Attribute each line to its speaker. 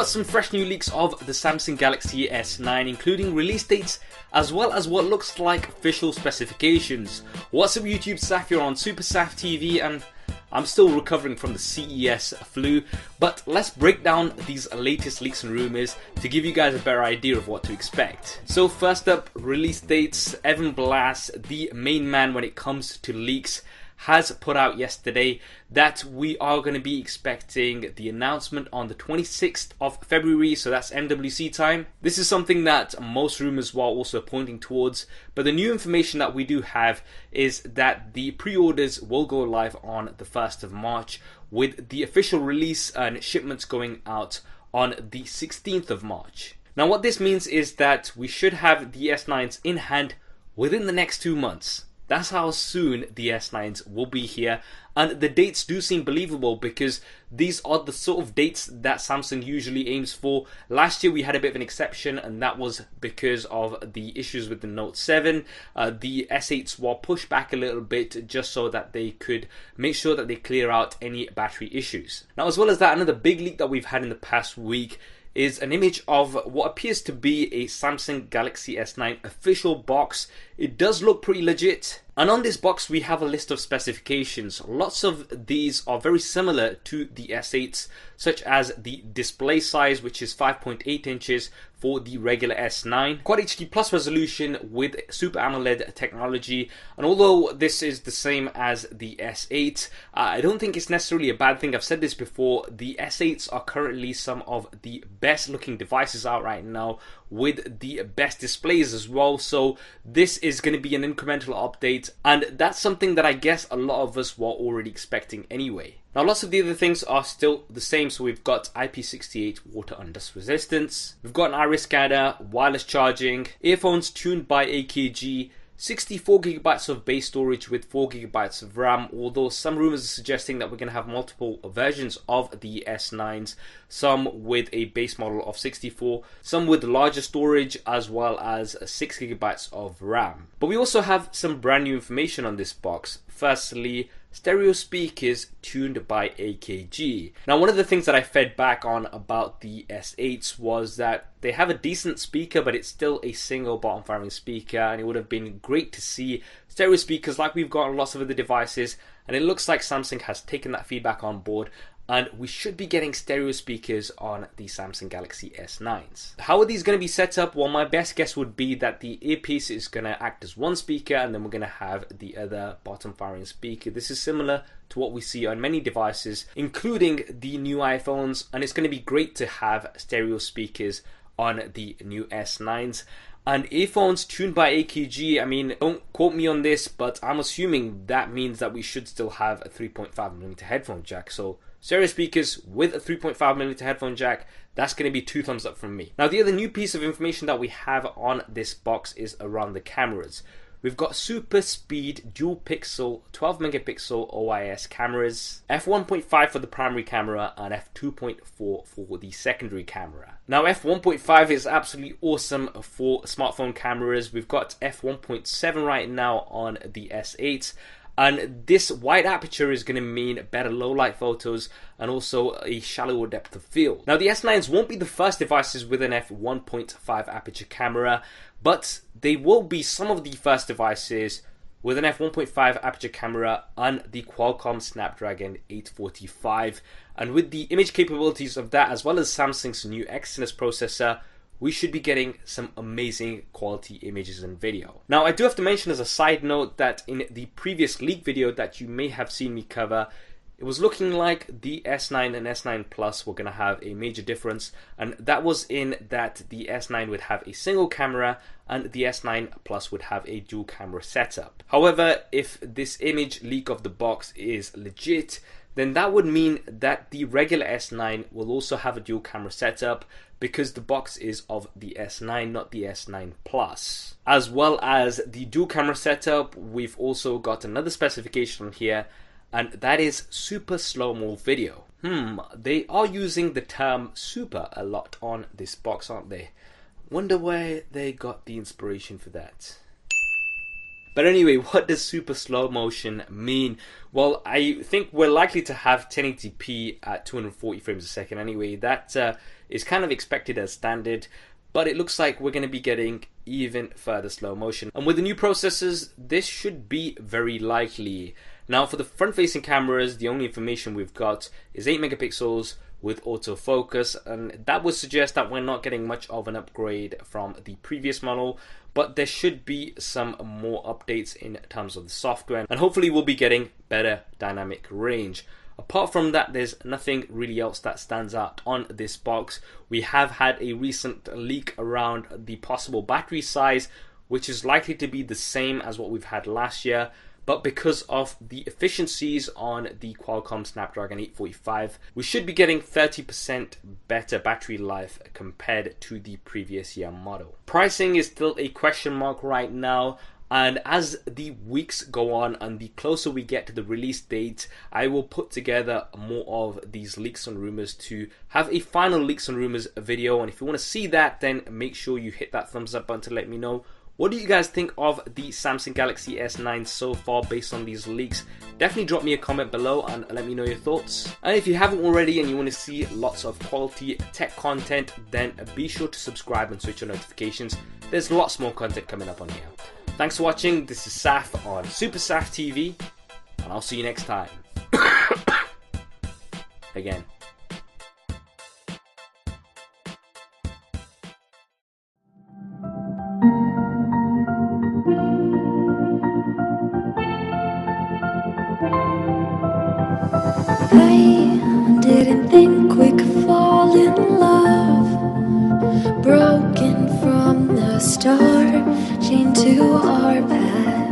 Speaker 1: got some fresh new leaks of the Samsung Galaxy S9, including release dates as well as what looks like official specifications. What's up YouTube, Saf here on Super Saf TV, and I'm still recovering from the CES flu, but let's break down these latest leaks and rumors to give you guys a better idea of what to expect. So first up, release dates. Evan Blass, the main man when it comes to leaks, has put out yesterday that we are going to be expecting the announcement on the 26th of February, so that's MWC time. This is something that most rumors were also pointing towards, but the new information that we do have is that the pre-orders will go live on the 1st of March, with the official release and shipments going out on the 16th of March. Now what this means is that we should have the S9s in hand within the next 2 months. That's how soon the S9s will be here, and the dates do seem believable because these are the sort of dates that Samsung usually aims for. Last year we had a bit of an exception, and that was because of the issues with the Note 7. The S8s were pushed back a little bit just so that they could make sure that they clear out any battery issues. Now, as well as that, another big leak that we've had in the past week is an image of what appears to be a Samsung Galaxy S9 official box. It does look pretty legit. And on this box we have a list of specifications. Lots of these are very similar to the S8s, such as the display size, which is 5.8 inches for the regular S9, Quad HD Plus resolution with Super AMOLED technology, and although this is the same as the S8, I don't think it's necessarily a bad thing. I've said this before, the S8s are currently some of the best looking devices out right now, with the best displays as well, so this is going to be an incremental update, and that's something that I guess a lot of us were already expecting anyway. Now lots of the other things are still the same, so we've got IP68 water and dust resistance, we've got an iris scanner, wireless charging, earphones tuned by AKG, 64GB of base storage with 4GB of RAM, although some rumors are suggesting that we're going to have multiple versions of the S9s, some with a base model of 64, some with larger storage, as well as 6GB of RAM. But we also have some brand new information on this box. Firstly, stereo speakers tuned by AKG. Now one of the things that I fed back on about the S8s was that they have a decent speaker, but it's still a single bottom firing speaker, and it would have been great to see stereo speakers like we've got on lots of other devices, and it looks like Samsung has taken that feedback on board, and we should be getting stereo speakers on the Samsung Galaxy S9s. How are these going to be set up? Well, my best guess would be that the earpiece is going to act as one speaker, and then we're going to have the other bottom firing speaker. This is similar to what we see on many devices, including the new iPhones, and it's going to be great to have stereo speakers on the new S9s. And earphones tuned by AKG, I mean, don't quote me on this, but I'm assuming that means that we should still have a 3.5mm headphone jack. So stereo speakers with a 3.5mm headphone jack, that's going to be 2 thumbs up from me. Now the other new piece of information that we have on this box is around the cameras. We've got super speed dual pixel 12 megapixel OIS cameras, f1.5 for the primary camera and f2.4 for the secondary camera. Now f1.5 is absolutely awesome for smartphone cameras. We've got f1.7 right now on the S8s, and this wide aperture is going to mean better low light photos and also a shallower depth of field. Now the S9s won't be the first devices with an f1.5 aperture camera, but they will be some of the first devices with an f1.5 aperture camera on the Qualcomm Snapdragon 845. And with the image capabilities of that, as well as Samsung's new Exynos processor, we should be getting some amazing quality images and video. Now I do have to mention as a side note that in the previous leak video that you may have seen me cover, it was looking like the S9 and S9 Plus were going to have a major difference, and that was in that the S9 would have a single camera and the S9 Plus would have a dual camera setup. However, if this image leak of the box is legit, then that would mean that the regular S9 will also have a dual camera setup, because the box is of the S9, not the S9 Plus. As well as the dual camera setup, we've also got another specification here, and that is super slow-mo video. They are using the term super a lot on this box, aren't they? Wonder where they got the inspiration for that. But anyway, what does super slow motion mean? Well, I think we're likely to have 1080p at 240 frames a second anyway. That is kind of expected as standard, but it looks like we're going to be getting even further slow motion. And with the new processors, this should be very likely. Now for the front-facing cameras, the only information we've got is 8 megapixels with autofocus, and that would suggest that we're not getting much of an upgrade from the previous model, but there should be some more updates in terms of the software, and hopefully we'll be getting better dynamic range. Apart from that, there's nothing really else that stands out on this box. We have had a recent leak around the possible battery size, which is likely to be the same as what we've had last year, but because of the efficiencies on the Qualcomm Snapdragon 845, we should be getting 30% better battery life compared to the previous year model. Pricing is still a question mark right now, and as the weeks go on and the closer we get to the release date, I will put together more of these leaks and rumors to have a final leaks and rumors video. And if you want to see that, then make sure you hit that thumbs up button to let me know. What do you guys think of the Samsung Galaxy S9 so far based on these leaks? Definitely drop me a comment below and let me know your thoughts. And if you haven't already and you want to see lots of quality tech content, then be sure to subscribe and switch on notifications. There's lots more content coming up on here. Thanks for watching. This is Saf on Super Saf TV, and I'll see you next time. Again.
Speaker 2: I didn't think we could fall in love, broken from the start, chained to our past.